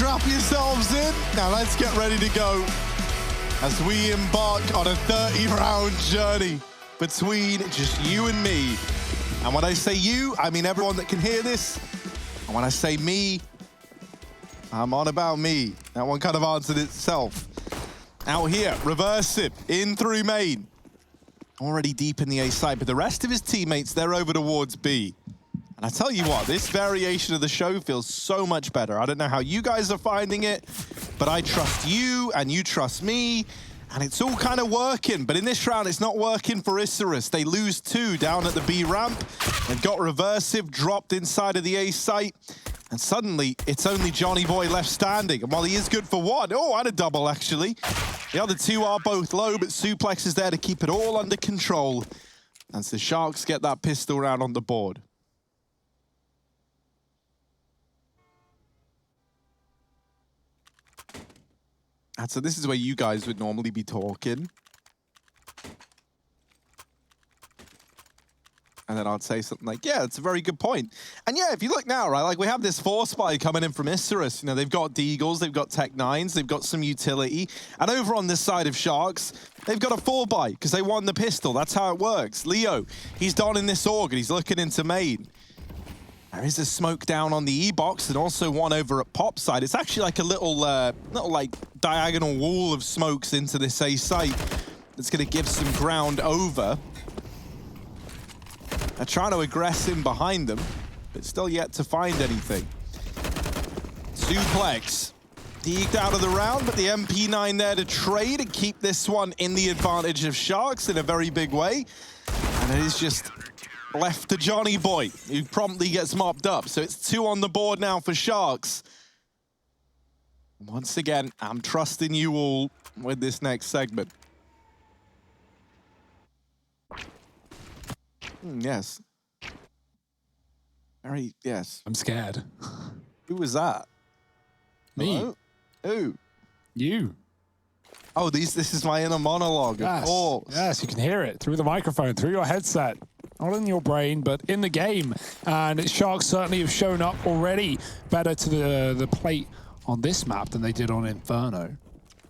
strap yourselves in. Now let's get ready to go as we embark on a 30-round journey between just you and me. And when I say you, I mean everyone that can hear this. And when I say me, I'm on about me. That one kind of answered itself. Out here, Reversive, in through main. Already deep in the A site, but the rest of his teammates, they're over towards B. And I tell you what, this variation of the show feels so much better. I don't know how you guys are finding it, but I trust you and you trust me, and it's all kind of working. But in this round, it's not working for Isurus. They lose 2 down at the B ramp. They've got Reversive dropped inside of the A site. And suddenly, it's only Johnny Boy left standing. And while he is good for 1, and a double, actually. The other 2 are both low, but Suplex is there to keep it all under control. As the Sharks get that pistol round on the board. And so this is where you guys would normally be talking. And then I'd say something like, yeah, it's a very good point. And yeah, if you look now, right, like we have this 4 spy coming in from Isurus. You know, they've got Deagles, they've got Tech 9s, they've got some utility. And over on this side of Sharks, they've got a 4 buy because they won the pistol. That's how it works. Leo, he's donning this org and he's looking into main. There is a smoke down on the E-box and also one over at Pop side. It's actually like a little like diagonal wall of smokes into this A site that's going to give some ground over. They're trying to aggress in behind them, but still yet to find anything. Suplex deked out of the round, but the MP9 there to trade and keep this one in the advantage of Sharks in a very big way. And it is just left to Johnny Boy, who promptly gets mopped up. So it's 2 on the board now for Sharks. Once again, I'm trusting you all with this next segment. Yes. Very, yes. I'm scared. Who was that? Me. Hello? Who? You. Oh, this is my inner monologue, Yes. of course. Yes, you can hear it through the microphone, through your headset. Not in your brain, but in the game. And Sharks certainly have shown up already better to the plate on this map than they did on Inferno.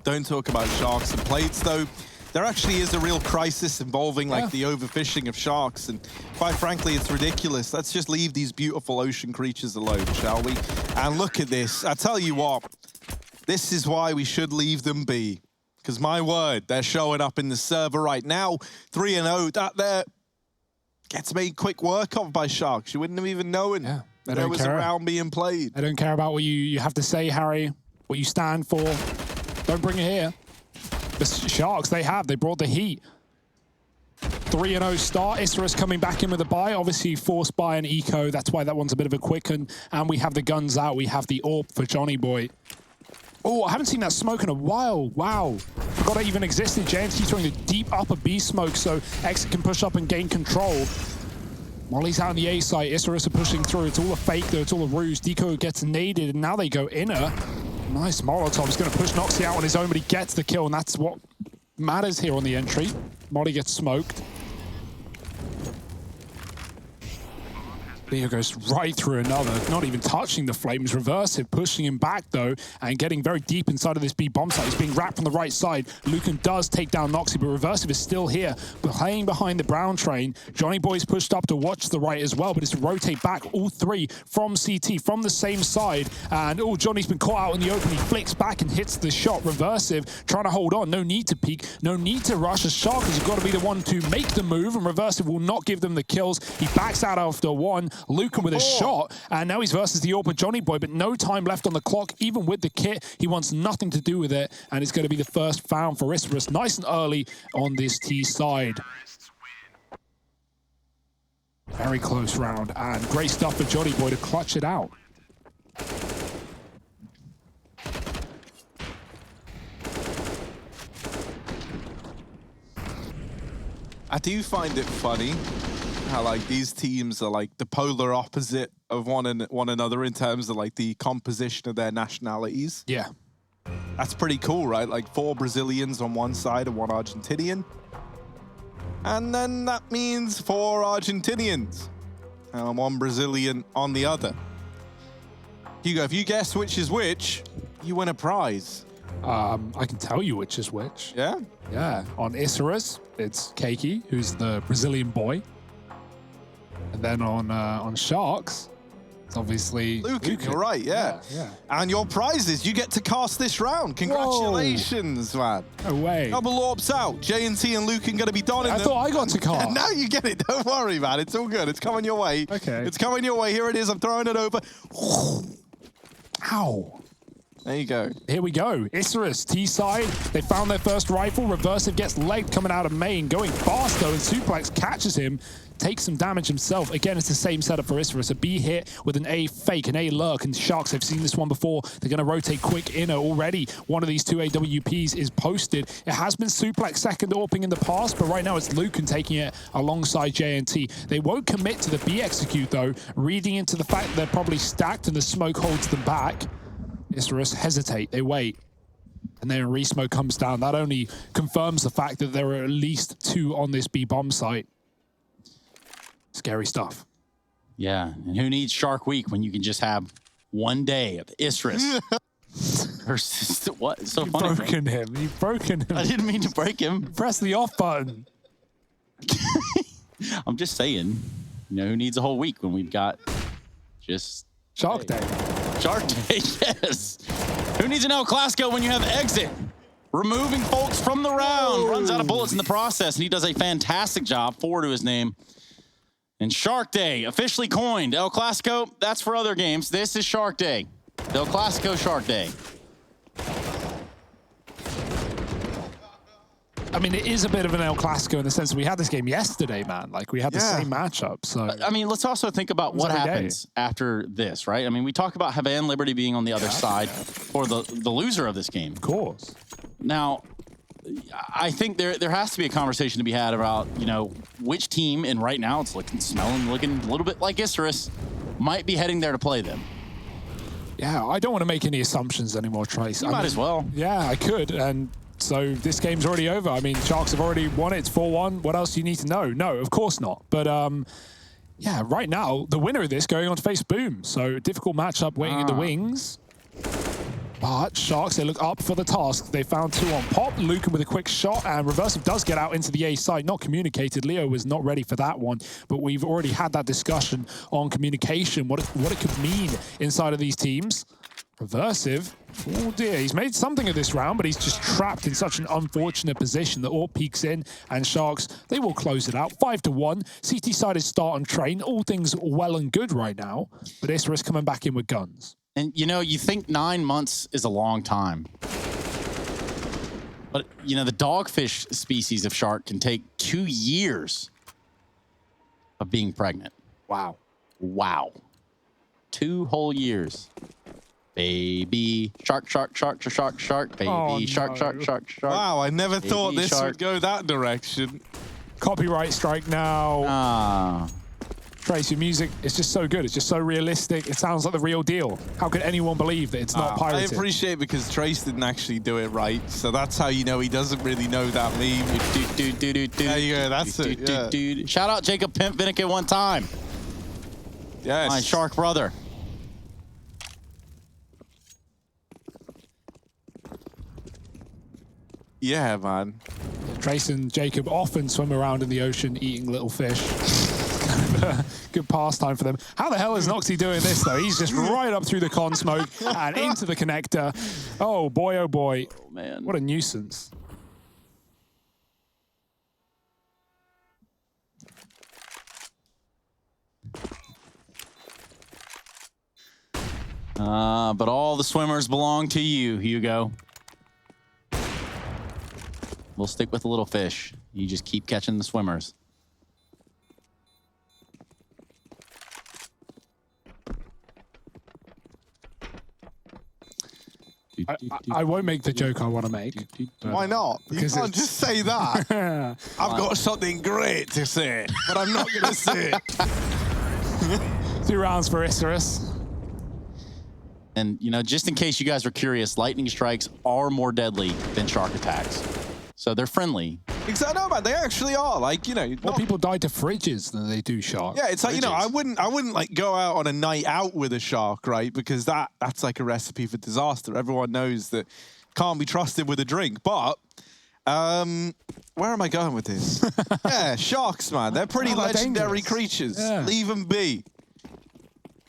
Don't talk about Sharks and plates, though. There actually is a real crisis involving like the overfishing of sharks, and quite frankly, it's ridiculous. Let's just leave these beautiful ocean creatures alone, shall we? And look at this. I tell you what, this is why we should leave them be. Because my word, they're showing up in the server right now. 3-0, that there gets made quick work of by Sharks. You wouldn't have even known there was a round being played. I don't care about what you have to say, Harry, what you stand for. Don't bring it here. The Sharks, they brought the heat. 3-0 start. Isurus coming back in with a buy. Obviously, forced by an eco. That's why that one's a bit of a quicken. And we have the guns out. We have the AWP for Johnny Boy. Oh, I haven't seen that smoke in a while. Wow. Forgot it even existed. JMT throwing the deep upper B smoke so Exit can push up and gain control. Molly's out on the A site. Isurus are pushing through. It's all a fake, though. It's all a ruse. Deco gets naded, and now they go inner. Nice Molotov. He's going to push Noxy out on his own, but he gets the kill, and that's what matters here on the entry. Molly gets smoked. Leo goes right through another, not even touching the flames. Reversive pushing him back, though, and getting very deep inside of this B bomb site. He's being wrapped from the right side. Lucan does take down Noxy, but Reversive is still here, playing behind the brown train. Johnny Boy's pushed up to watch the right as well, but it's to rotate back, all 3 from CT, from the same side. And, Johnny's been caught out in the open. He flicks back and hits the shot. Reversive trying to hold on. No need to peek. No need to rush a shot, because you've got to be the one to make the move, and Reversive will not give them the kills. He backs out after 1. Lucan with a shot, and now he's versus the AWP Johnny Boy, but no time left on the clock, even with the kit. He wants nothing to do with it, and it's going to be the first found for Isurus, nice and early on this T side. Very close round, and great stuff for Johnny Boy to clutch it out. I do find it funny how like these teams are like the polar opposite of one another in terms of like the composition of their nationalities. Yeah. That's pretty cool, right? Like 4 Brazilians on one side and 1 Argentinian. And then that means 4 Argentinians and 1 Brazilian on the other. Hugo, if you guess which is which, you win a prize. I can tell you which is which. Yeah? Yeah. On Isurus, it's Keiki, who's the Brazilian boy. And then on Sharks, it's obviously Lucan, you're right, yeah. And your prize is you get to cast this round. Congratulations, man. No way. Double orbs out. J&T and Lucan going to be donning I them. thought I got to cast. Now you get it. Don't worry, man. It's all good. It's coming your way. Okay. It's coming your way. Here it is. I'm throwing it over. Ow. There you go. Here we go. Isurus, T-side. They found their first rifle. Reversive gets legged coming out of main. Going fast, though, and Suplex catches him. Takes some damage himself. Again, it's the same setup for Isurus. A B hit with an A fake, an A lurk. And Sharks, they've seen this one before. They're going to rotate quick inner already. One of these two AWPs is posted. It has been Suplex second AWPing in the past, but right now it's Lucan taking it alongside J&T. They won't commit to the B execute, though, reading into the fact that they're probably stacked and the smoke holds them back. Isurus hesitate, they wait, and then re-smoke comes down. That only confirms the fact that there are at least two on this B bomb site. Scary stuff. Yeah, and who needs Shark Week when you can just have one day of Isurus versus what? It's so funny. You've broken him. You've broken him. I didn't mean to break him. Press the off button. I'm just saying, you know, who needs a whole week when we've got just Shark Day. Shark Day, yes. Who needs an El Clasico when you have Exit? Removing folks from the round. Runs out of bullets in the process, and he does a fantastic job. 4 to his name. And Shark Day, officially coined. El Clasico, that's for other games. This is Shark Day. El Clasico Shark Day. I mean, it is a bit of an El Clasico in the sense that we had this game yesterday, man. Like, we had the same matchup, so... I mean, let's also think about what happens after this, right? I mean, we talk about Havan Liberty being on the other side for the loser of this game. Of course. Now, I think there has to be a conversation to be had about, you know, which team, and right now it's looking a little bit like Isurus, might be heading there to play them. Yeah, I don't want to make any assumptions anymore, Trace. You might as well. Yeah, I could, and... So this game's already over. I mean, Sharks have already won it. It's 4-1. What else do you need to know? No, of course not. But yeah, right now, the winner of this going on to face Boom. So difficult matchup waiting in the wings. But Sharks, they look up for the task. They found 2 on Pop. Lucan with a quick shot, and Reversive does get out into the A side. Not communicated. Leo was not ready for that one. But we've already had that discussion on communication, what it could mean inside of these teams. Reversive, oh dear, he's made something of this round, but he's just trapped in such an unfortunate position that all peeks in, and Sharks, they will close it out. 5-1, CT side is start on train, all things well and good right now, but Isurus coming back in with guns. And you know, you think 9 months is a long time. But you know, the dogfish species of shark can take 2 years of being pregnant. Wow. Wow. 2 whole years. Baby shark, shark, shark, shark, shark, baby shark, shark, shark, shark. Wow, I never thought this would go that direction. Copyright strike now. Trace, your music is just so good. It's just so realistic. It sounds like the real deal. How could anyone believe that it's not pirated? I appreciate it because Trace didn't actually do it right. So that's how you know he doesn't really know that meme. There you go, that's it. Yeah. Shout out Jacob Pimp Vinicke one time. Yes. My shark brother. Yeah, man. Trace and Jacob often swim around in the ocean eating little fish. Good pastime for them. How the hell is Noxie doing this, though? He's just right up through the con smoke and into the connector. Oh, boy, oh, boy. Oh, man. What a nuisance. But all the swimmers belong to you, Hugo. We'll stick with the little fish. You just keep catching the swimmers. I won't make the joke I want to make. Why not? You can't just say that. I've got something great to say, but I'm not going to say it. 2 rounds for Isurus. And, you know, just in case you guys were curious, lightning strikes are more deadly than shark attacks. So they're friendly, Exactly, no, man, they actually are. Like, you know, More people die to fridges than they do sharks. yeah, it's like, you know, I wouldn't like go out on a night out with a shark, right? Because that's like a recipe for disaster. Everyone knows that can't be trusted with a drink. But where am I going with this? Yeah, sharks, man. They're pretty legendary creatures. Yeah. Leave them be.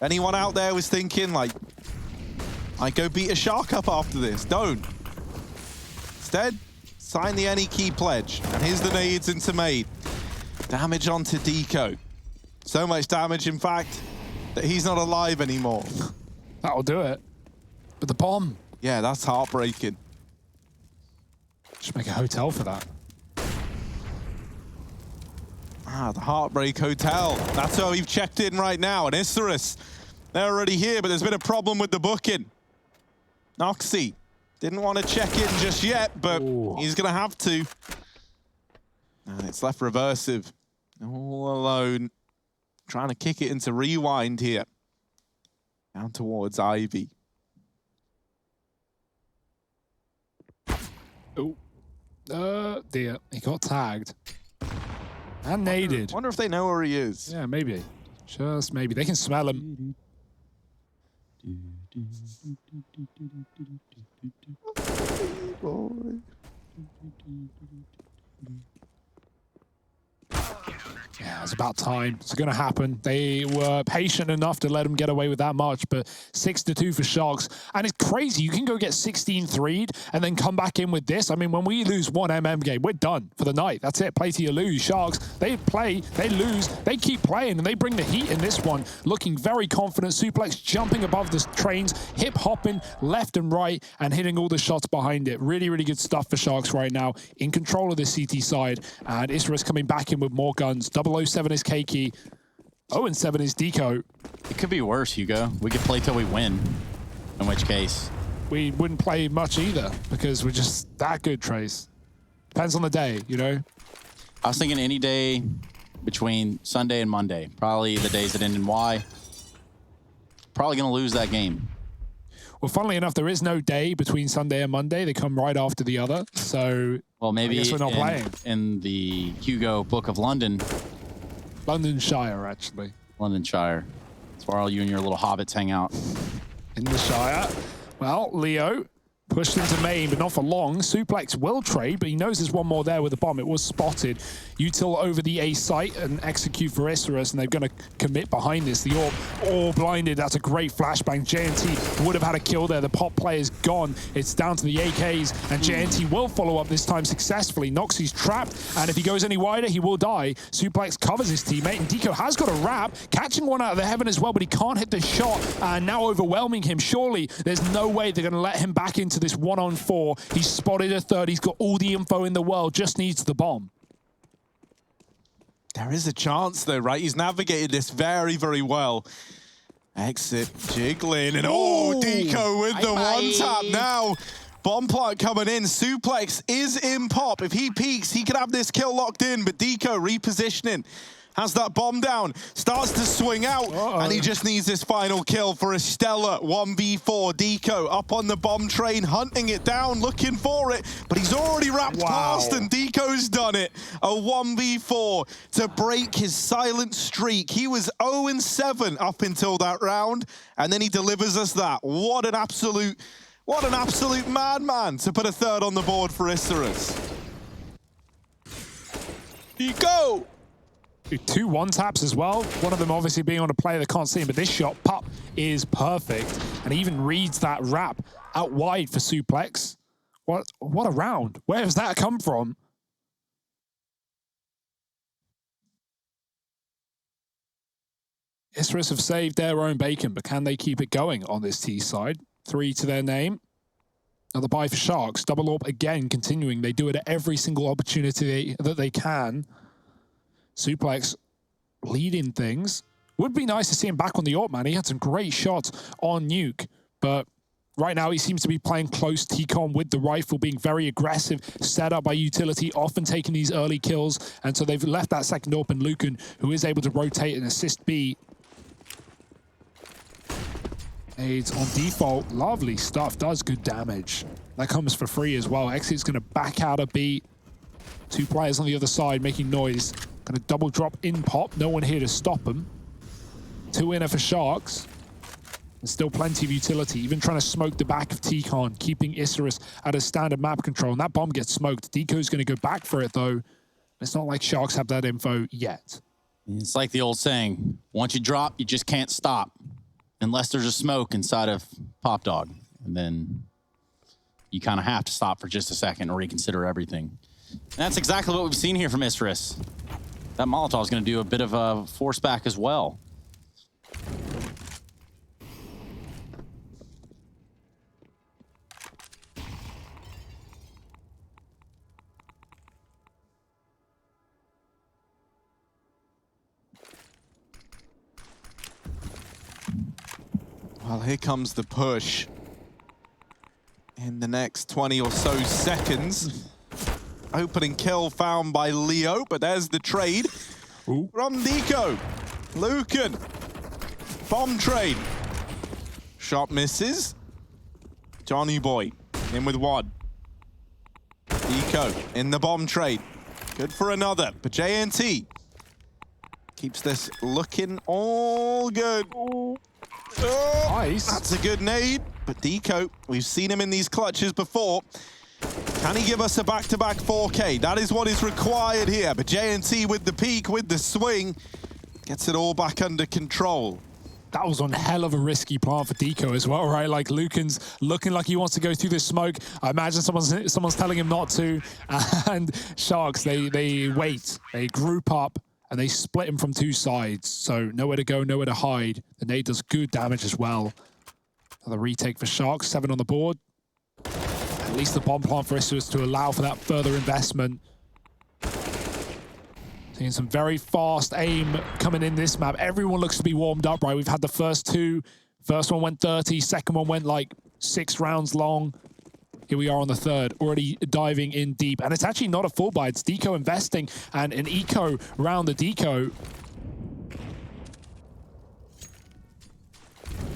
Anyone out there was thinking, like, I go beat a shark up after this? Don't. Instead, sign the any key pledge. And here's the nades into Made. Damage onto Deco. So much damage, in fact, that he's not alive anymore. That'll do it. But the bomb. Yeah, that's heartbreaking. Should make a hotel for that. Ah, the Heartbreak Hotel. That's where we've checked in right now. And Isurus, they're already here, but there's been a problem with the booking. Noxy didn't want to check in just yet, but he's going to have to. And it's left Reversive all alone, trying to kick it into Rewind here. Down towards Ivy. Oh, dear. He got tagged. And naded. I wonder if they know where he is. Yeah, maybe. Just maybe. They can smell him. Yeah, it's about time. It's going to happen. They were patient enough to let him get away with that much, but 6-2 for Sharks. And it's crazy. You can go get 16-3'd and then come back in with this. I mean, when we lose one MM game, we're done for the night. That's it. Play till you lose. Sharks, they play, they lose, they keep playing, and they bring the heat in this one. Looking very confident. Suplex jumping above the trains, hip-hopping left and right, and hitting all the shots behind it. Really, really good stuff for Sharks right now. In control of the CT side. And Isurus coming back in with more guns. 007 is Keiki. 0-7 is Deco. It could be worse, Hugo. We could play till we win, in which case we wouldn't play much either because we're just that good, Trace. Depends on the day, you know? I was thinking any day between Sunday and Monday. Probably the days that end in Y. Probably going to lose that game. Well, funnily enough, there is no day between Sunday and Monday. They come right after the other. So, well, maybe I guess we're not playing. In the Hugo Book of London. Londonshire, actually. Londonshire. That's where all you and your little hobbits hang out. In the Shire. Well, Leo pushed into main, but not for long. Suplex will trade, but he knows there's one more there with the bomb. It was spotted. Util over the A site and execute for Isurus, and they're going to commit behind this. The Orb all blinded. That's a great flashbang. JNT would have had a kill there. The pop play is gone. It's down to the AKs, and JNT will follow up this time successfully. Noxy's trapped, and if he goes any wider, he will die. Suplex covers his teammate, and Deco has got a wrap, catching one out of the heaven as well, but he can't hit the shot, and now overwhelming him. Surely, there's no way they're going to let him back into this 1-on-4. He's spotted a third. He's got all the info in the world. Just needs the bomb. There is a chance, though, right? He's navigated this very, very well. Exit, jiggling, and Deco with the one-tap now. Bomb plant coming in. Suplex is in pop. If he peeks, he could have this kill locked in, but Deco repositioning. Has that bomb down, starts to swing out, and he just needs his final kill for a stellar 1v4. Deco up on the bomb train, hunting it down, looking for it, but he's already wrapped past, and Deco's done it. A 1v4 to break his silent streak. He was 0-7 up until that round, and then he delivers us that. What an absolute madman to put a third on the board for Isurus. Deco! 2 one-taps as well. One of them obviously being on a player that can't see him, but this shot, Pup, is perfect. And he even reads that wrap out wide for Suplex. What a round. Where has that come from? Isurus have saved their own bacon, but can they keep it going on this T side? 3 to their name. Another buy for Sharks. Double Orb again continuing. They do it at every single opportunity that they can. Suplex leading things. Would be nice to see him back on the Orb, man. He had some great shots on Nuke, but right now he seems to be playing close T-Con with the rifle, being very aggressive, set up by utility, often taking these early kills, and so they've left that second open. Lucan, who is able to rotate and assist B. Aids on default. Lovely stuff. Does good damage. That comes for free as well. Exit's going to back out a B. Two players on the other side making noise. Gonna double drop in pop. No one here to stop them. Two inner for Sharks. There's still plenty of utility, even trying to smoke the back of T-Con, keeping Isurus at a standard map control. And that bomb gets smoked. Deco's going to go back for it, though. It's not like Sharks have that info yet. It's like the old saying, once you drop, you just can't stop. Unless there's a smoke inside of Pop Dog. And then you kind of have to stop for just a second or reconsider everything. And that's exactly what we've seen here from Isurus. That Molotov is going to do a bit of a force back as well. Well, here comes the push. In the next 20 or so seconds. Opening kill found by Leo, but there's the trade from Deco. Lucan. Bomb trade. Shot misses. Johnny Boy in with one. Deco in the bomb trade. Good for another, but JNT keeps this looking all good. Oh, Nice. That's a good nade, but Deco, we've seen him in these clutches before. Can he give us a back-to-back 4K? That is what is required here, but JNT with the peak, with the swing, gets it all back under control. That was one hell of a risky plant for Deco as well, right? Like, Lucan's looking like he wants to go through this smoke. I imagine someone's telling him not to. And Sharks, they wait. They group up, and they split him from two sides. So nowhere to go, nowhere to hide. The nade does good damage as well. Another retake for Sharks, 7 on the board. At least the bomb plant for Isurus to allow for that further investment. Seeing some very fast aim coming in this map. Everyone looks to be warmed up, right? We've had the first two. First one went 30, second one went like 6 rounds long. Here we are on the third, already diving in deep. And it's actually not a full buy, it's Deco investing and an eco round the Deco.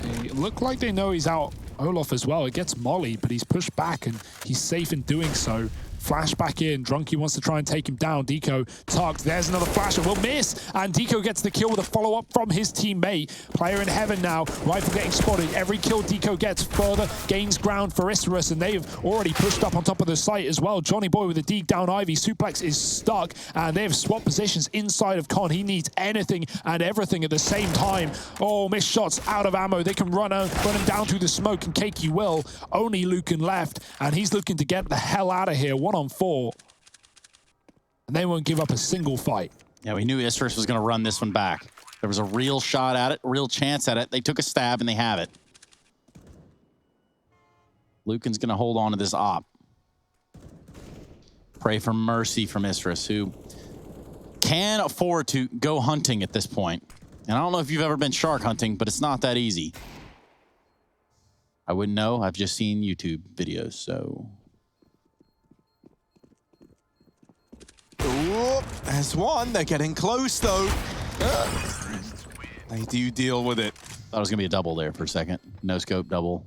They look like they know he's out Olaf as well. It gets Molly, but he's pushed back and he's safe in doing so. Flash back in. Drunky wants to try and take him down. Deco tucked. There's another flash. It will miss. And Deco gets the kill with a follow-up from his teammate. Player in heaven now. Rifle getting spotted. Every kill Deco gets further gains ground for Isurus, and they've already pushed up on top of the site as well. Johnny Boy with a deep down Ivy. Suplex is stuck, and they've swapped positions inside of Con. He needs anything and everything at the same time. Oh, missed shots, out of ammo. They can run him down through the smoke, and Cakey will. Only Lucan left, and he's looking to get the hell out of here. 1-on-4. And they won't give up a single fight. Yeah, we knew Isurus was going to run this one back. There was a real shot at it, a real chance at it. They took a stab, and they have it. Lucan's going to hold on to this op. Pray for mercy from Isurus, who can afford to go hunting at this point. And I don't know if you've ever been shark hunting, but it's not that easy. I wouldn't know. I've just seen YouTube videos, so... Ooh, there's one. They're getting close, though. They do deal with it. Thought it was going to be a double there for a second. No scope double.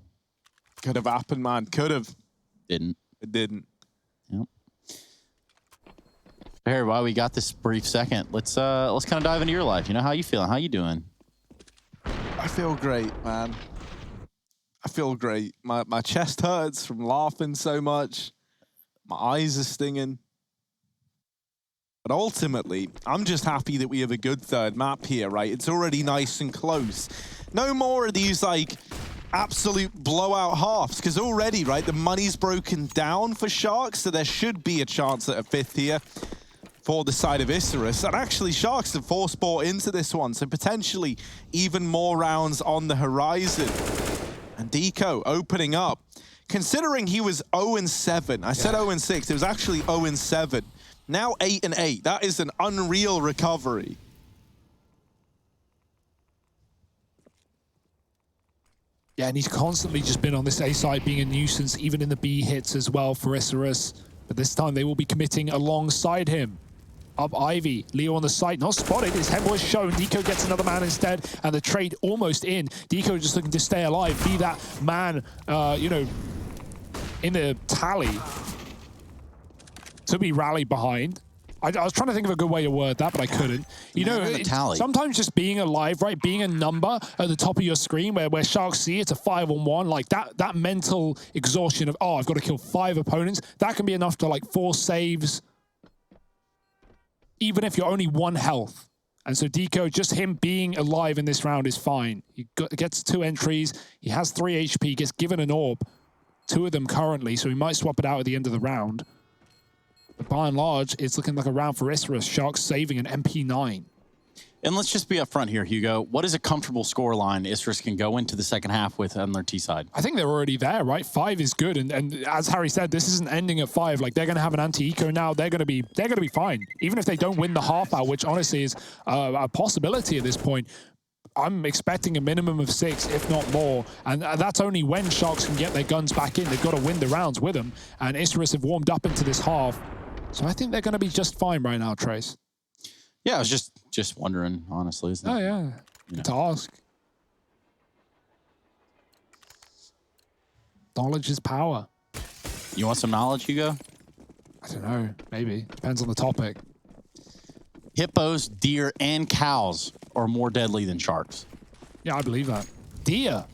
Could have happened, man. Could have. Didn't. It didn't. Yep. Harry, while we got this brief second, let's kind of dive into your life. You know, how you feeling? How you doing? I feel great, man. I feel great. My chest hurts from laughing so much. My eyes are stinging. But ultimately, I'm just happy that we have a good third map here, right? It's already nice and close. No more of these, like, absolute blowout halves, because already, right, the money's broken down for Sharks, so there should be a chance at a fifth here for the side of Isurus. And actually, Sharks have force bought into this one, so potentially even more rounds on the horizon. And Deco opening up. Considering he was 0-7, I said 0-6, it was actually 0-7. Now 8-8. That is an unreal recovery. Yeah, and he's constantly just been on this A side being a nuisance, even in the B hits as well for Isurus. But this time they will be committing alongside him. Up Ivy, Leo on the site, not spotted, his head was shown. Deco gets another man instead, and the trade almost in. Deco just looking to stay alive, be that man, you know, in the tally. to be rallied behind. I was trying to think of a good way to word that, but I couldn't. You know, sometimes just being alive, right? Being a number at the top of your screen where Sharks see it's a 5-on-1, like that mental exhaustion of, oh, I've got to kill 5 opponents. That can be enough to like force saves, even if you're only 1 health. And so Deco, just him being alive in this round is fine. He gets 2 entries. He has 3 HP, gets given an orb. 2 of them currently, so he might swap it out at the end of the round. But by and large, it's looking like a round for Isurus. Sharks saving an MP9. And let's just be upfront here, Hugo. What is a comfortable score line Isurus can go into the second half with on their T side? I think they're already there, right? 5 is good, and as Harry said, this isn't ending at 5. Like, they're going to have an anti-eco now. They're going to be fine, even if they don't win the half out, which honestly is a possibility at this point. I'm expecting a minimum of 6, if not more, and that's only when Sharks can get their guns back in. They've got to win the rounds with them, and Isurus have warmed up into this half. So I think they're going to be just fine right now, Trace. Yeah, I was just wondering, honestly. Isn't Oh, it? yeah. You know. To ask. Knowledge is power. You want some knowledge, Hugo? I don't know. Maybe. Depends on the topic. Hippos, deer, and cows are more deadly than sharks. Yeah, I believe that. Deer.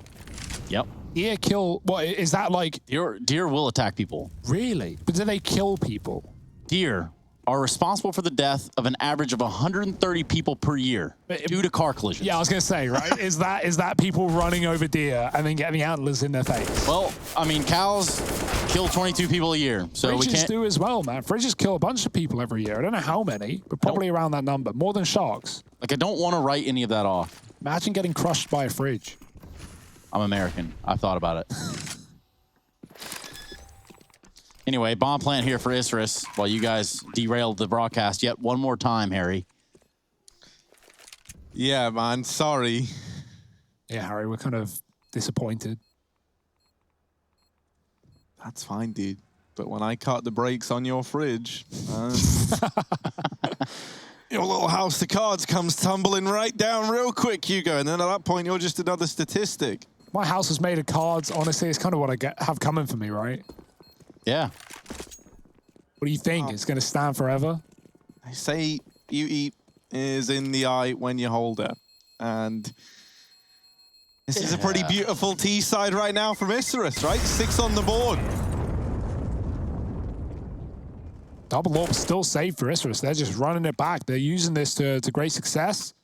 Yep. Deer kill... What, is that like... Deer will attack people. Really? But do they kill people? Deer are responsible for the death of an average of 130 people per year due to car collisions. Yeah, I was going to say, right? is that people running over deer and then getting antlers in their face? Well, I mean, cows kill 22 people a year, so we Fridges can't... do as well, man. Fridges kill a bunch of people every year. I don't know how many, but probably around that number. More than sharks. Like, I don't want to write any of that off. Imagine getting crushed by a fridge. I'm American. I've thought about it. Anyway, bomb plant here for Isurus while you guys derailed the broadcast yet one more time, Harry. Yeah, man. Sorry. Yeah, Harry, we're kind of disappointed. That's fine, dude. But when I cut the brakes on your fridge, your little house of cards comes tumbling right down real quick, Hugo. And then at that point, you're just another statistic. My house is made of cards. Honestly, it's kind of what I have coming for me, right? Yeah. What do you think? It's going to stand forever? I say beauty is in the eye when you hold it. And this is a pretty beautiful T side right now from Isurus, right? 6 on the board. Double orb still safe for Isurus. They're just running it back. They're using this to great success,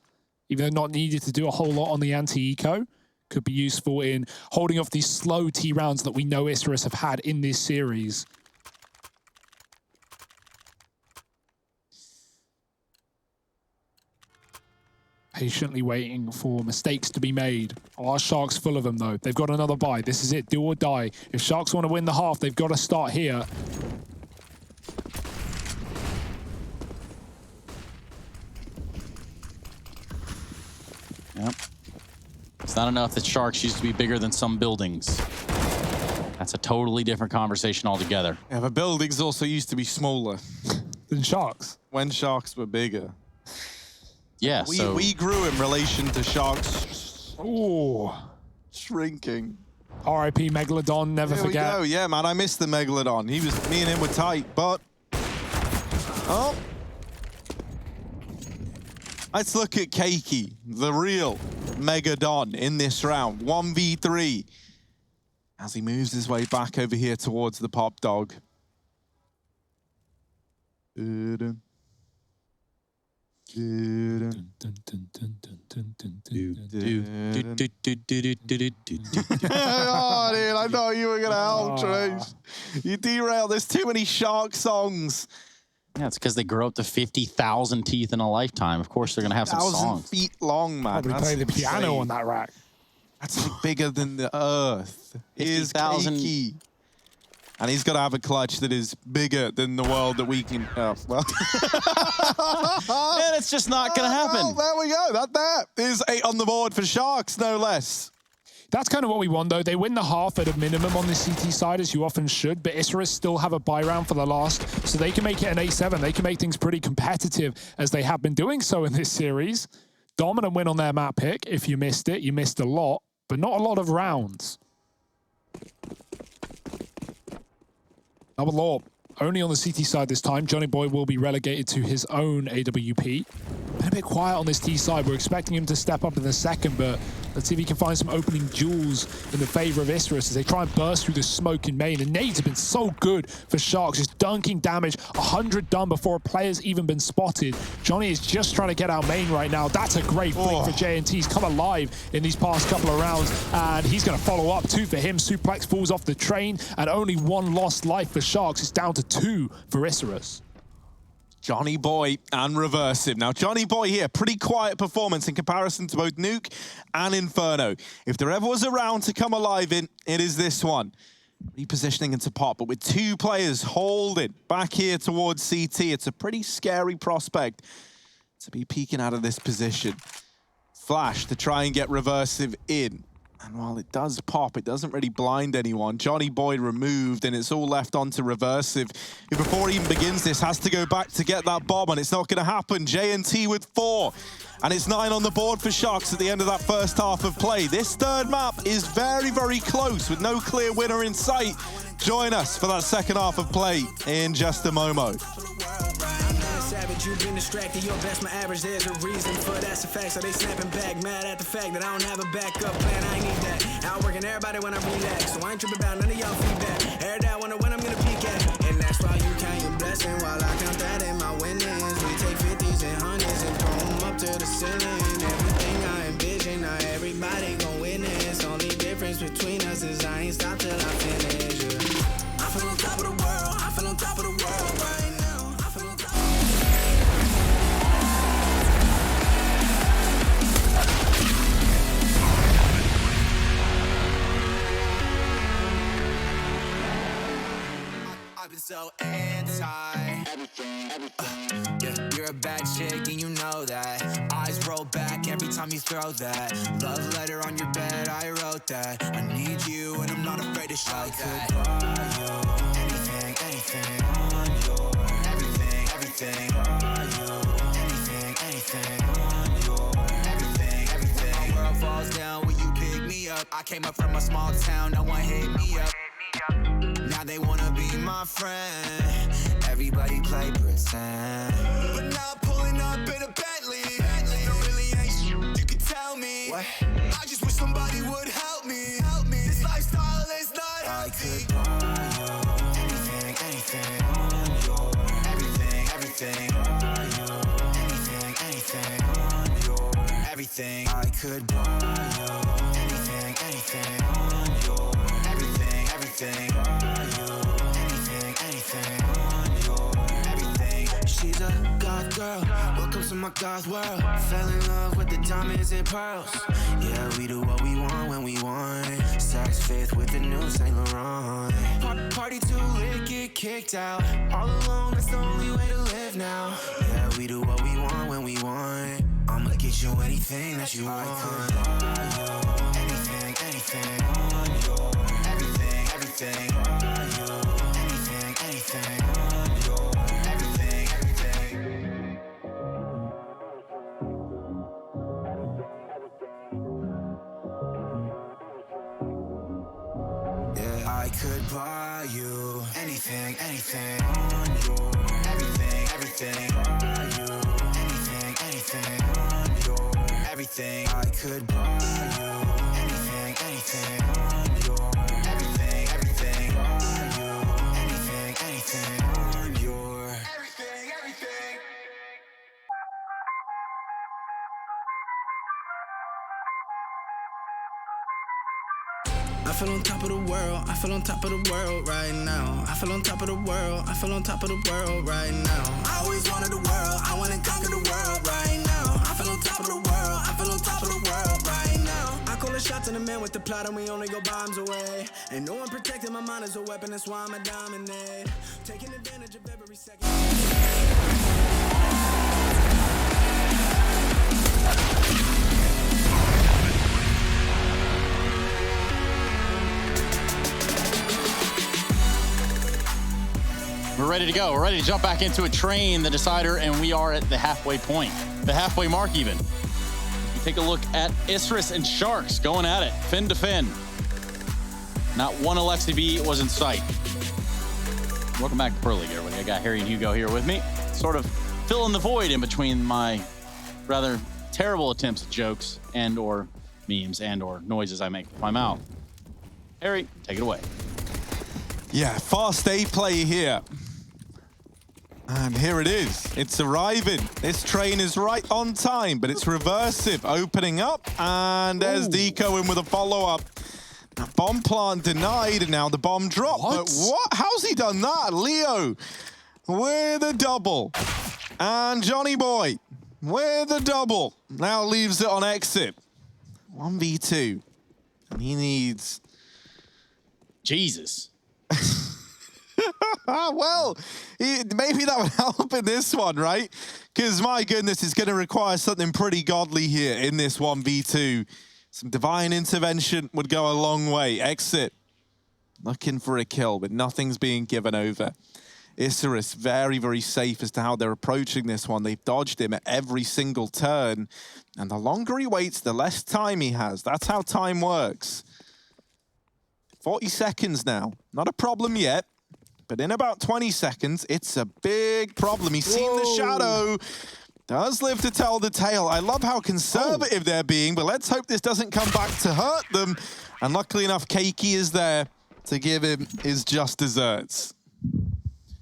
even though not needed to do a whole lot on the anti-eco. Could be useful in holding off these slow T rounds that we know Isurus have had in this series. Patiently waiting for mistakes to be made. Are Sharks full of them, though? They've got another buy. This is it. Do or die. If Sharks want to win the half, they've got to start here. Yep. It's not enough that Sharks used to be bigger than some buildings. That's a totally different conversation altogether. Yeah, but buildings also used to be smaller. Than Sharks. When Sharks were bigger. Yeah, we grew in relation to Sharks. Ooh. Shrinking. R.I.P. Megalodon, never forget. Oh yeah, man, I missed the Megalodon. Me and him were tight, but... Oh. Let's look at Keiki, the real Megadon in this round. 1v3. As he moves his way back over here towards the pop dog. Oh, dude, I thought you were going to help, Trace. You derailed. There's too many Shark songs. Yeah, it's because they grow up to 50,000 teeth in a lifetime. Of course, they're going to have some songs. 1,000 feet long, man. Probably play the piano on that rack. That's like bigger than the Earth. Here's Keiki. And he's got to have a clutch that is bigger than the world that we can... well. And it's just not going to happen. Well, there we go. That is 8 on the board for Sharks, no less. That's kind of what we want, though. They win the half at a minimum on the CT side, as you often should, but Isurus still have a buy round for the last, so they can make it an 8-7. They can make things pretty competitive, as they have been doing so in this series. Dominant win on their map pick. If you missed it, you missed a lot, but not a lot of rounds. Double orb. only on the CT side this time. Johnny Boy will be relegated to his own AWP. Been a bit quiet on this T side. We're expecting him to step up in the second, but let's see if he can find some opening jewels in the favor of Isurus as they try and burst through the smoke in main. The nades have been so good for Sharks, just dunking damage, 100 done before a player's even been spotted. Johnny is just trying to get out main right now. That's a great flick for JNT. He's come alive in these past couple of rounds, and he's going to follow up. 2 for him. Suplex falls off the train, and only 1 lost life for Sharks. It's down to 2 for Isurus. Johnny Boy and Reversive. Now, Johnny Boy here, pretty quiet performance in comparison to both Nuke and Inferno. If there ever was a round to come alive in, it is this one. Repositioning into pop, but with 2 players holding back here towards CT, it's a pretty scary prospect to be peeking out of this position. Flash to try and get Reversive in. And while it does pop, it doesn't really blind anyone. Johnny Boy removed, and it's all left onto Reversive, who before he even begins this has to go back to get that bomb, and it's not going to happen. JNT with 4, and it's 9 on the board for Sharks at the end of that first half of play. This third map is very, very close with no clear winner in sight. Join us for that second half of play in just a moment. You've been distracted, your best, my average, there's a reason for that's a fact. So they snapping back, mad at the fact that I don't have a backup plan, I ain't need that. Outworking everybody when I relax, so I ain't tripping about none of y'all feedback. Air that wonder when I'm gonna peak at, and that's why you count your blessing while I count that in my winnings. We take 50s and 100s and throw them up to the ceiling. Everything I envision, now everybody gon' witness. Only difference between us is I ain't stopped till I finish. I feel on top of the world, I feel on top of the world right now. I feel on top of the world. So yeah, you're a bad chick and you know that. Eyes roll back every time you throw that. Love letter on your bed, I wrote that. I need you and I'm not afraid to show that. Buy you anything, anything on your everything, everything. Buy you anything, anything on your everything, everything. My world falls down when you pick me up. I came up from a small town, no one hit me up. Now they wanna be my friend. Everybody play pretend. But now I'm pulling up in a Bentley. No, really ain't shit you can tell me. What? I just wish somebody would help me. This lifestyle is not healthy. I could buy you anything, anything on your everything, everything. Buy you anything, anything on your everything. I could buy you anything, anything on your everything, everything. She's a goth girl, welcome to my goth world. Fell in love with the diamonds and pearls. Yeah, we do what we want when we want. Saks Fifth with the new Saint Laurent. Party too lit, get kicked out. All alone, that's the only way to live now. Yeah, we do what we want when we want. I'ma get you anything that you want. I could buy you anything, anything on your everything, everything. Buy you anything, anything on your everything, everything. Yeah, I could buy you anything, anything on your everything, everything. Buy you anything, anything on your everything. I could buy you anything, anything on your everything, everything. Buy you anything, anything on your everything, everything. I feel on top of the world, I feel on top of the world right now. I feel on top of the world, I feel on top of the world right now. I always wanted the world, I wanna conquer the world right now. I feel on top of the world, I feel on top of the world right now. I call a shot to the man with the plot and we only go bombs away. Ain't no one protecting my mind as a weapon, that's why I'm a dominate. Taking advantage of every second. We're ready to go. We're ready to jump back into a train, the decider, and we are at the halfway point. The halfway mark even. You take a look at Isurus and Sharks going at it, fin to fin. Not one Alexi B was in sight. Welcome back to Pro League, everybody. I got Harry and Hugo here with me, sort of filling the void in between my rather terrible attempts at jokes and or memes and or noises I make with my mouth. Harry, take it away. Yeah, fast A play here. And here it is. It's arriving. This train is right on time, but it's reversive. Opening up, and there's Deco in with a follow-up. Bomb plant denied, and now the bomb dropped. But what? How's he done that? Leo with a double. And Johnny Boy with a double. Now leaves it on exit. 1v2. And he needs... Jesus. Well, maybe that would help in this one, right? Because, my goodness, it's going to require something pretty godly here in this 1v2. Some divine intervention would go a long way. Exit. Looking for a kill, but nothing's being given over. Isurus very, very safe as to how they're approaching this one. They've dodged him at every single turn. And the longer he waits, the less time he has. That's how time works. 40 seconds now. Not a problem yet. But in about 20 seconds, it's a big problem. He's seen the shadow. Does live to tell the tale. I love how conservative they're being, but let's hope this doesn't come back to hurt them. And luckily enough, Keiki is there to give him his just desserts.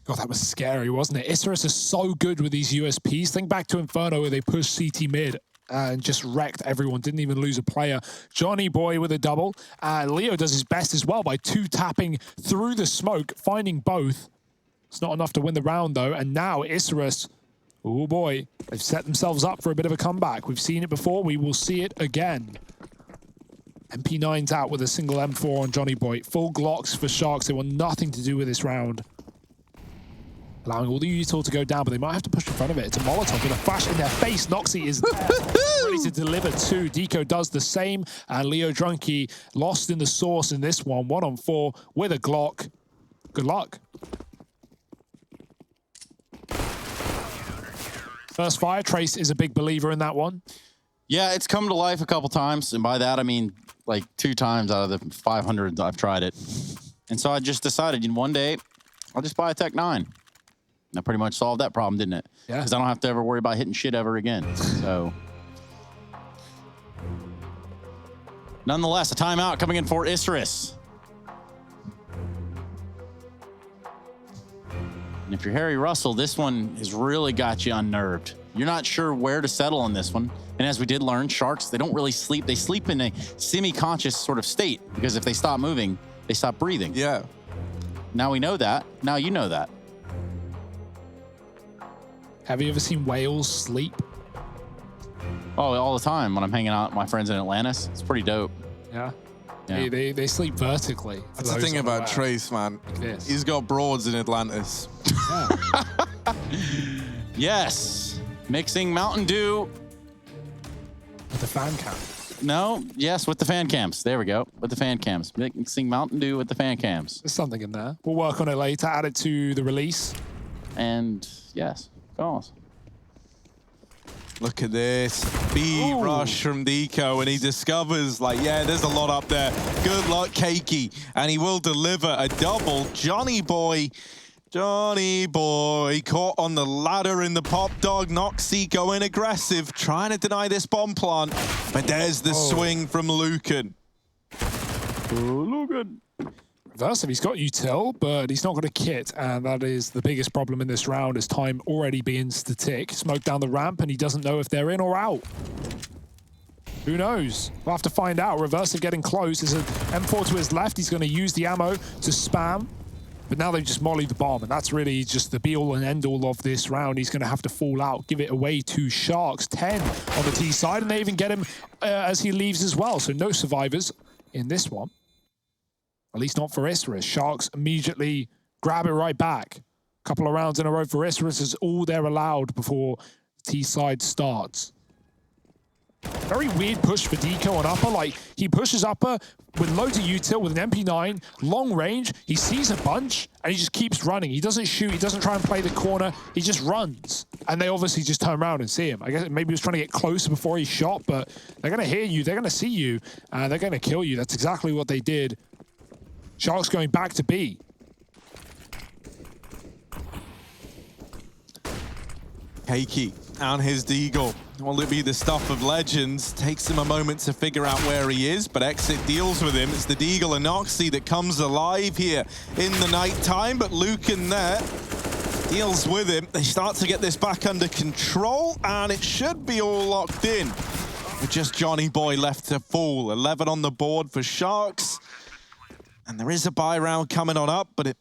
God, that was scary, wasn't it? Isurus is so good with these USPs. Think back to Inferno where they pushed CT mid and just wrecked everyone. Didn't even lose a player. Johnny Boy with a double. Leo does his best as well by tapping through the smoke, finding both. It's not enough to win the round, though. And now Isurus, oh boy, they've set themselves up for a bit of a comeback. We've seen it before. We will see it again. MP9's out with a single M4 on Johnny Boy. Full Glocks for Sharks. They want nothing to do with this round. Allowing all the util to go down, but they might have to push in front of it. It's a Molotov with a flash in their face. Noxy is there, ready to deliver too. Deco does the same, and Leo Drunky lost in the source in this one. 1-on-4 with a Glock. Good luck. First fire. Trace is a big believer in that one. Yeah, it's come to life a couple times, and by that I mean like 2 times out of the 500 I've tried it. And so I just decided, one day I'll just buy a Tech 9. That pretty much solved that problem, didn't it? Yeah. Because I don't have to ever worry about hitting shit ever again. So, nonetheless, a timeout coming in for Isurus. And if you're Harry Russell, this one has really got you unnerved. You're not sure where to settle on this one. And as we did learn, Sharks, they don't really sleep. They sleep in a semi-conscious sort of state because if they stop moving, they stop breathing. Yeah. Now we know that. Now you know that. Have you ever seen whales sleep? Oh, all the time when I'm hanging out with my friends in Atlantis. It's pretty dope. Yeah. Yeah. They sleep vertically. That's the thing about Trace, man. Like He's got broads in Atlantis. Yeah. Yes. Mixing Mountain Dew. With the fan cam. No. Yes, with the fan cams. There we go. With the fan cams. Mixing Mountain Dew with the fan cams. There's something in there. We'll work on it later. Add it to the release. And yes. Goals. Look at this. B rush from Deco, and he discovers, like, yeah, there's a lot up there. Good luck, Keiki. And he will deliver a double. Johnny Boy caught on the ladder in the pop dog. Noxy going aggressive, trying to deny this bomb plant. But there's the swing from Lucan. Lucan. Reversive, he's got util, but he's not got a kit, and that is the biggest problem in this round as time already begins to tick. Smoke down the ramp, and he doesn't know if they're in or out. Who knows? We'll have to find out. Reversive getting close. There's an M4 to his left. He's going to use the ammo to spam, but now they've just mollied the bomb, and that's really just the be-all and end-all of this round. He's going to have to fall out, give it away to Sharks. 10 on the T side, and they even get him as he leaves as well, so no survivors in this one. At least not for Isurus. Sharks immediately grab it right back. A couple of rounds in a row for Isurus is all they're allowed before T-side starts. Very weird push for Deco on upper. Like, he pushes upper with loads of util with an MP9, long range. He sees a bunch, and he just keeps running. He doesn't shoot. He doesn't try and play the corner. He just runs. And they obviously just turn around and see him. I guess maybe he was trying to get closer before he shot, but they're going to hear you. They're going to see you, and they're going to kill you. That's exactly what they did. Sharks going back to B. Keiki and his Deagle. Will it be the stuff of legends? Takes him a moment to figure out where he is, but Exit deals with him. It's the Deagle and Noxy that comes alive here in the night time, but Lucan there deals with him. They start to get this back under control, and it should be all locked in. With just Johnny Boy left to fall. 11 on the board for Sharks. And there is a buy round coming on up, but it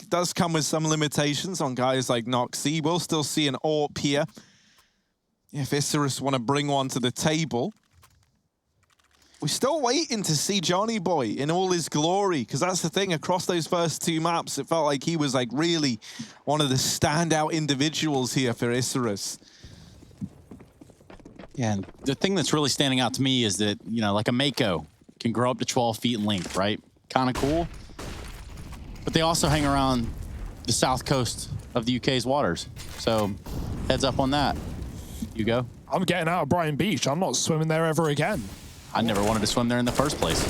does come with some limitations on guys like Noxy. We'll still see an AWP here if Isurus want to bring one to the table. We're still waiting to see Johnny Boy in all his glory, because that's the thing, across those first two maps, it felt like he was like really one of the standout individuals here for Isurus. Yeah, and the thing that's really standing out to me is that, you know, like a Mako can grow up to 12 feet in length, right? Kind of cool. But they also hang around the south coast of the UK's waters. So heads up on that. Hugo? I'm getting out of Brighton Beach. I'm not swimming there ever again. I never wanted to swim there in the first place.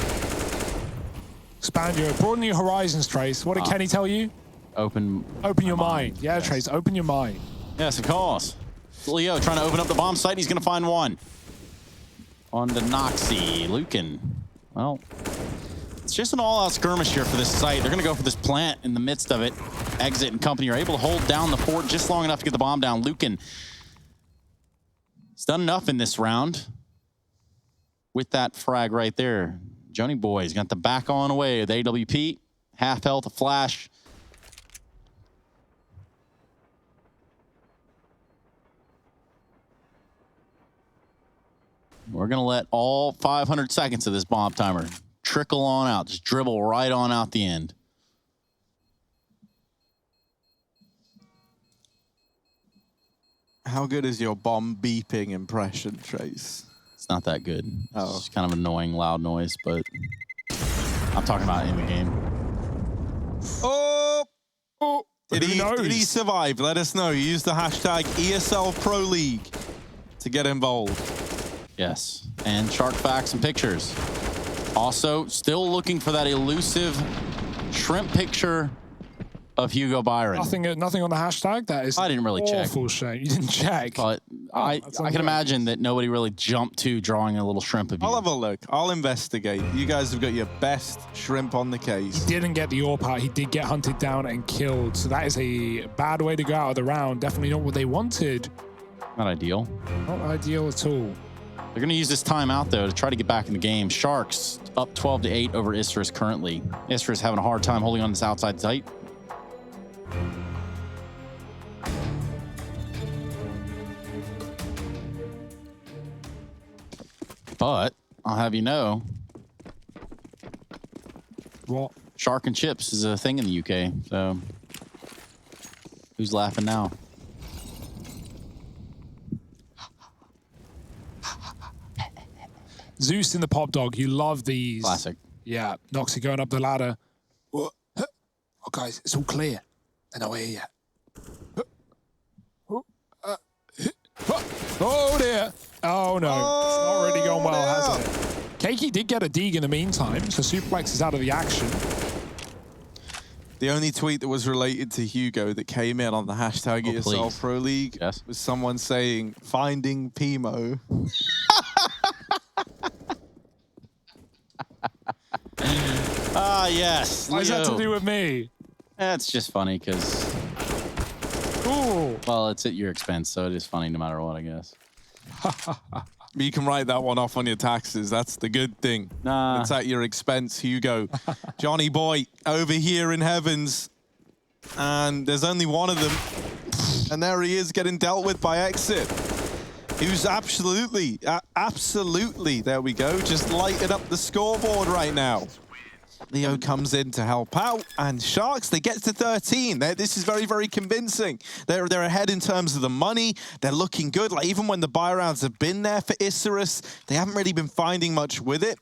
Broaden your horizons, Trace. What did Kenny tell you? Open your mind. Yeah, yes. Trace, open your mind. Yes, of course. Leo trying to open up the bomb site. He's going to find one. On to Noxy. Lucan. Well, it's just an all-out skirmish here for this site. They're going to go for this plant in the midst of it. Exit and company are able to hold down the fort just long enough to get the bomb down. Lucan has done enough in this round with that frag right there. Johnny Boy's got the back on away with AWP. Half health, a flash. We're going to let all 500 seconds of this bomb timer trickle on out. Just dribble right on out the end. How good is your bomb beeping impression, Trace? It's not that good. Oh. It's kind of annoying, loud noise, but I'm talking about in the game. Oh! Oh, Did he survive? Let us know. Use the hashtag ESL Pro League to get involved. Yes, and shark facts and pictures. Also, still looking for that elusive shrimp picture of Hugo Byron. Nothing on the hashtag. That is. I didn't really check. Awful shame. You didn't check. But I can imagine that nobody really jumped to drawing a little shrimp of you. I'll have a look. I'll investigate. You guys have got your best shrimp on the case. He didn't get the AWP out. He did get hunted down and killed. So that is a bad way to go out of the round. Definitely not what they wanted. Not ideal. Not ideal at all. They're going to use this timeout, though, to try to get back in the game. Sharks up 12-8 over Isurus currently. Isurus having a hard time holding on this outside site. But I'll have you know, What? Shark and chips is a thing in the UK. So who's laughing now? Zeus in the pop dog. You love these. Classic. Yeah. Noxy going up the ladder. Oh, guys, it's all clear. They're not here yet. Oh, dear. Oh, no. It's not really going well, has it? Keiki did get a dig in the meantime, so Suplex is out of the action. The only tweet that was related to Hugo that came in on the hashtag ESL Pro League was someone saying, "Finding Pimo." Ah, yes. What does that to do with me? That's just funny because, well, it's at your expense, so it is funny no matter what, I guess. You can write that one off on your taxes. That's the good thing. Nah. It's at your expense, Hugo. Johnny Boy over here in Heavens. And there's only one of them. And there he is getting dealt with by Exit. Who's absolutely, there we go, just lighting up the scoreboard right now. Leo comes in to help out, and Sharks, they get to 13. This is very, very convincing. They're ahead in terms of the money. They're looking good. Like, even when the buy rounds have been there for Isurus, they haven't really been finding much with it.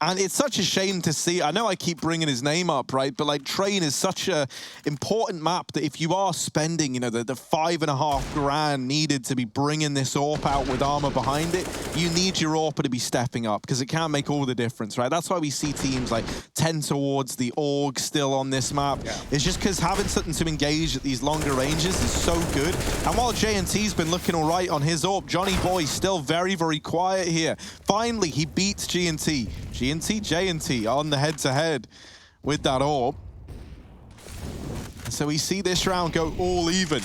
And it's such a shame to see. I know I keep bringing his name up, right? But like Train is such a important map that if you are spending, you know, the $5.5 grand needed to be bringing this AWP out with armor behind it, you need your AWPer to be stepping up because it can make all the difference, right? That's why we see teams like tend towards the AUG still on this map. Yeah. It's just because having something to engage at these longer ranges is so good. And while J&T's been looking all right on his AWP, Johnny Boy still very, very quiet here. Finally, he beats J&T on the head-to-head with that AWP. So we see this round go all even.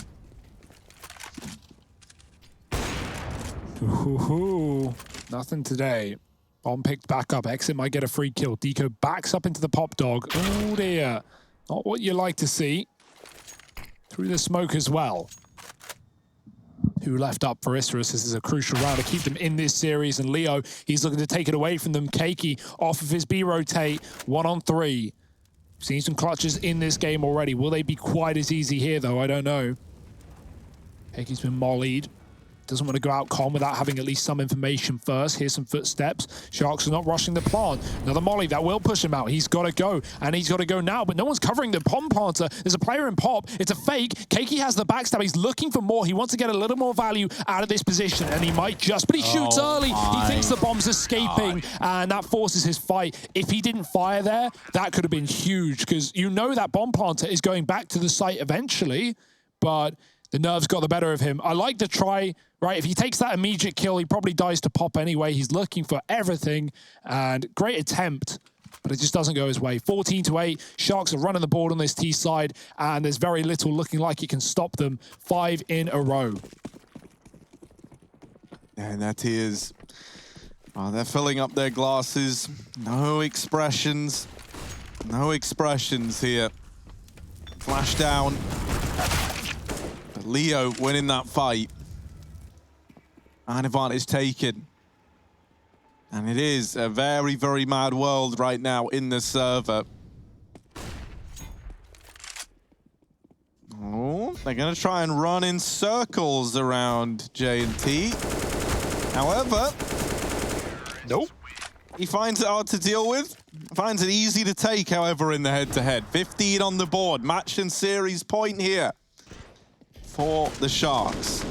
Ooh, nothing today. Bomb picked back up. Exit might get a free kill. Deco backs up into the pop dog. Oh dear. Not what you like to see. Through the smoke as well. Who left up for Isurus? This is a crucial round to keep them in this series. And Leo, he's looking to take it away from them. Keiki off of his B rotate. 1-on-3. Seen some clutches in this game already. Will they be quite as easy here, though? I don't know. Keiki's been mollied. Doesn't want to go out calm without having at least some information first. Here's some footsteps. Sharks are not rushing the plant. Another molly that will push him out. He's got to go, and he's got to go now, but no one's covering the pom planter. There's a player in pop. It's a fake. Keiki has the backstab. He's looking for more. He wants to get a little more value out of this position, and he might just, but he shoots early. He thinks the bomb's escaping, and that forces his fight. If he didn't fire there, that could have been huge, because you know that bomb planter is going back to the site eventually, but the nerves got the better of him. I like the try, right? If he takes that immediate kill, he probably dies to pop anyway. He's looking for everything, and great attempt, but it just doesn't go his way. 14-8, Sharks are running the board on this T side, and there's very little looking like it can stop them. 5 in a row. And that is, they're filling up their glasses. No expressions. No expressions here. Flash down. Leo winning that fight. And advantage taken. And it is a very, very mad world right now in the server. Oh, they're going to try and run in circles around J&T. However, nope. He finds it hard to deal with. Finds it easy to take, however, in the head-to-head. 15 on the board. Match and series point here for the Sharks.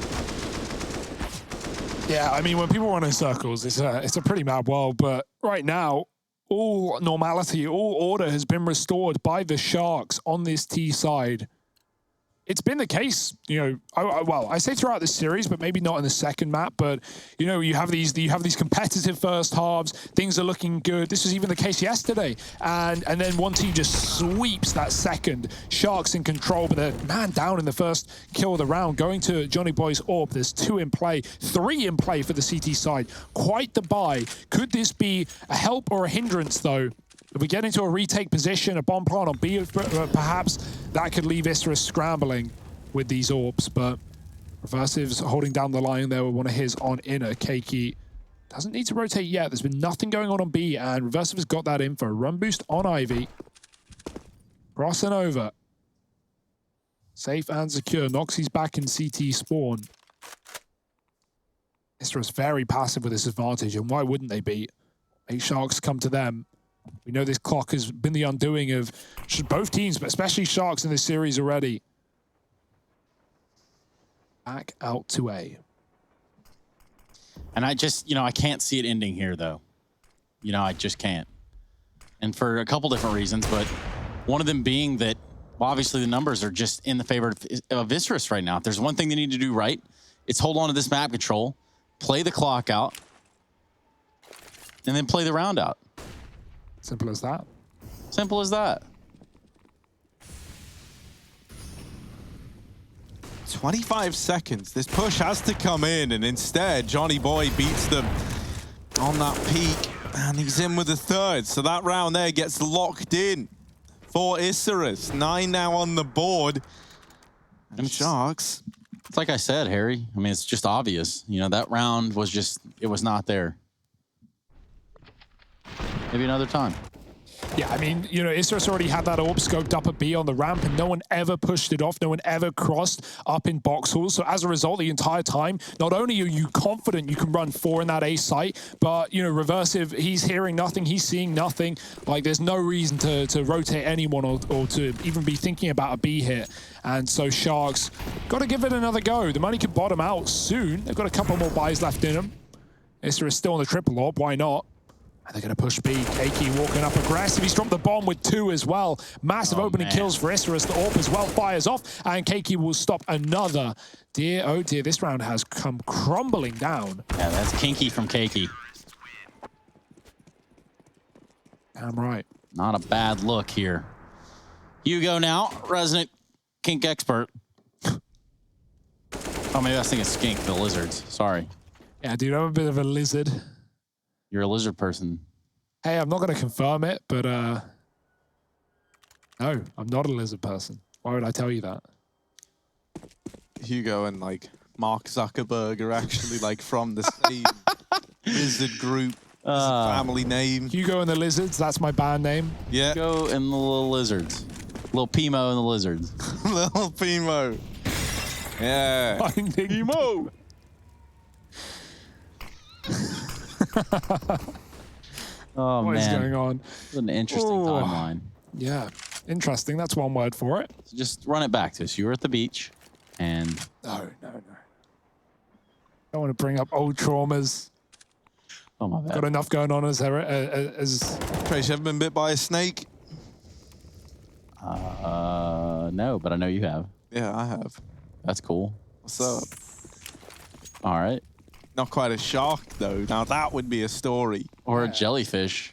Yeah, I mean, when people run in circles, it's a pretty mad world, but right now, all normality, all order has been restored by the Sharks on this T side. It's been the case, you know, well, I say throughout this series, but maybe not in the second map, but, you know, you have these competitive first halves, things are looking good. This was even the case yesterday, and then one team just sweeps that second. Sharks in control, but they're man down in the first kill of the round. Going to Johnny Boy's AWP, there's 2 in play, 3 in play for the CT side. Quite the buy. Could this be a help or a hindrance, though? If we get into a retake position, a bomb plant on B, perhaps that could leave Isurus scrambling with these AWPs, but Reversive's holding down the line there with one of his on inner. Keiki doesn't need to rotate yet. There's been nothing going on B, and Reversive has got that info. Run boost on Ivy. Crossing over. Safe and secure. Noxie's back in CT spawn. Isurus very passive with this advantage, and why wouldn't they be? Make Sharks come to them. We know this clock has been the undoing of both teams, but especially Sharks in this series already. Back out to A. And I just, you know, I can't see it ending here, though. You know, I just can't. And for a couple different reasons, but one of them being that, well, obviously the numbers are just in the favor of Isurus right now. If there's one thing they need to do right, it's hold on to this map control, play the clock out, and then play the round out. Simple as that. Simple as that. 25 seconds. This push has to come in, and instead, Johnny Boy beats them on that peak, and he's in with the third. So that round there gets locked in for Isurus. 9 now on the board. And Sharks. It's like I said, Harry. I mean, it's just obvious. You know, that round was just, it was not there. Maybe another time. Yeah, I mean, you know, Isurus already had that AWP scoped up at B on the ramp, and no one ever pushed it off. No one ever crossed up in box halls. So as a result, the entire time, not only are you confident you can run 4 in that A site, but, you know, Reversive, he's hearing nothing, he's seeing nothing. Like, there's no reason to rotate anyone or to even be thinking about a B hit. And so Sharks got to give it another go. The money could bottom out soon. They've got a couple more buys left in them. Isurus still on the triple AWP, why not? And they're going to push B. Keiki walking up aggressive. He's dropped the bomb with 2 as well. Massive opening kills for Isurus. The AWP as well fires off, and Keiki will stop another. Dear, oh dear, this round has come crumbling down. Yeah, that's kinky from Keiki. Damn right. Not a bad look here. Hugo now, resident kink expert. Oh, maybe I was thinking skink, the lizards. Sorry. Yeah, dude, I'm a bit of a lizard. You're a lizard person. Hey, I'm not going to confirm it, but no, I'm not a lizard person. Why would I tell you that? Hugo and like Mark Zuckerberg are actually like from the same lizard group. Family name. Hugo and the Lizards, that's my band name. Yeah. Hugo and the little lizards. Little Pimo and the lizards. Little Pimo. Yeah. Finding Pimo. Oh, what man. is going on? It's an interesting timeline. Yeah, interesting. That's one word for it. So just run it back to us. You were at the beach, and... No. Don't want to bring up old traumas. Oh, my bad. Got enough going on as Trace, you ever been bit by a snake? No, but I know you have. Yeah, I have. That's cool. What's up? All right. Not quite a shark, though. Now, that would be a story. Or a jellyfish.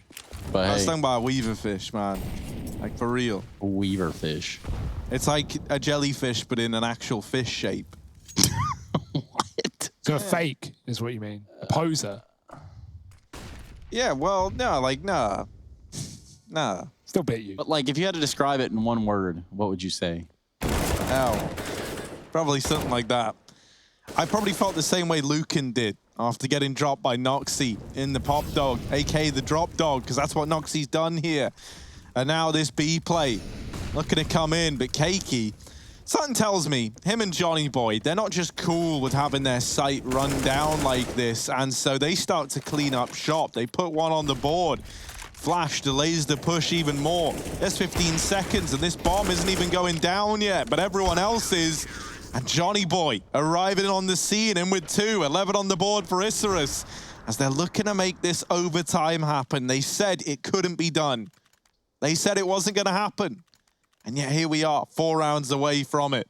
But I was hey, talking about a weaverfish, man. Like, for real. a weaver fish. It's like a jellyfish, but in an actual fish shape. What? so a fake is what you mean. A poser. Yeah, well, no, like, nah. Nah. Still bit you. But like, if you had to describe it in one word, what would you say? Hell. Probably something like that. I probably felt the same way Lucan did after getting dropped by Noxy in the pop dog, aka the drop dog, because that's what Noxy's done here. And now this B play, looking to come in, but Keiki, something tells me, him and Johnny Boy, they're not just cool with having their site run down like this, and so they start to clean up shop. They put one on the board. Flash delays the push even more. There's 15 seconds, and this bomb isn't even going down yet, but everyone else is. And Johnny Boy arriving on the scene in with 2, 11 on the board for Isurus. As they're looking to make this overtime happen. They said it couldn't be done. They said it wasn't going to happen. And yet here we are, 4 rounds away from it.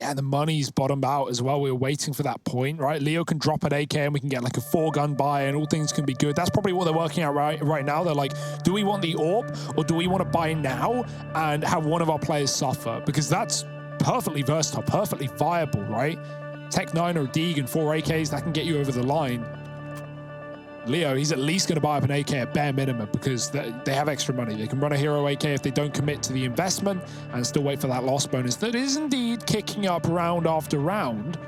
Yeah, the money's bottomed out as well. We were waiting for that point, right? Leo can drop an AK and we can get like a 4-gun buy and all things can be good. That's probably what they're working out right now. They're like, do we want the AWP or do we want to buy now and have one of our players suffer? Because that's perfectly versatile, perfectly viable, right? Tech 9 or Deeg and 4 AKs, that can get you over the line. Leo, he's at least going to buy up an AK at bare minimum because they have extra money. They can run a hero AK if they don't commit to the investment and still wait for that loss bonus that is indeed kicking up round after round.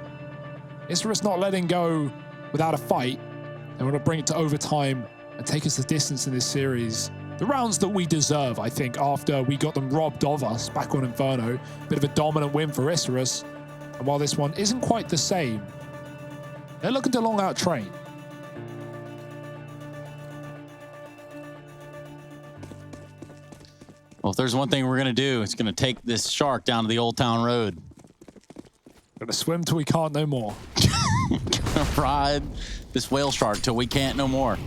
Isurus not letting go without a fight. They want to bring it to overtime and take us the distance in this series. The rounds that we deserve, I think, after we got them robbed of us back on Inferno. Bit of a dominant win for Isurus. And while this one isn't quite the same, they're looking to long out train. Well, if there's one thing we're going to do, it's going to take this shark down to the Old Town Road. Gonna swim till we can't no more. Gonna ride this whale shark till we can't no more.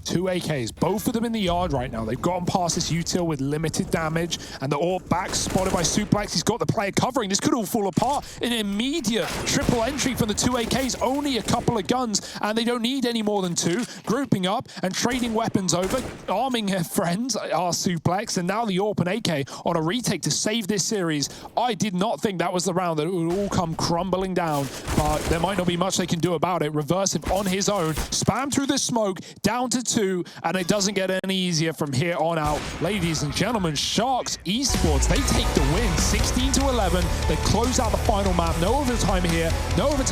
Two AKs, both of them in the yard right now. They've gotten past this util with limited damage, and the AWP back spotted by Suplex. He's got the player covering. This could all fall apart. An immediate triple entry from the two AKs, only a couple of guns, and they don't need any more than 2. Grouping up and trading weapons over, arming their friends, our Suplex, and now the AWP and AK on a retake to save this series. I did not think that was the round that it would all come crumbling down, but there might not be much they can do about it. Reversive on his own, spam through the smoke, down to 2. 2, and it doesn't get any easier from here on out. Ladies and gentlemen, Sharks Esports, they take the win, 16-11. They close out the final map. No overtime here, no overtime.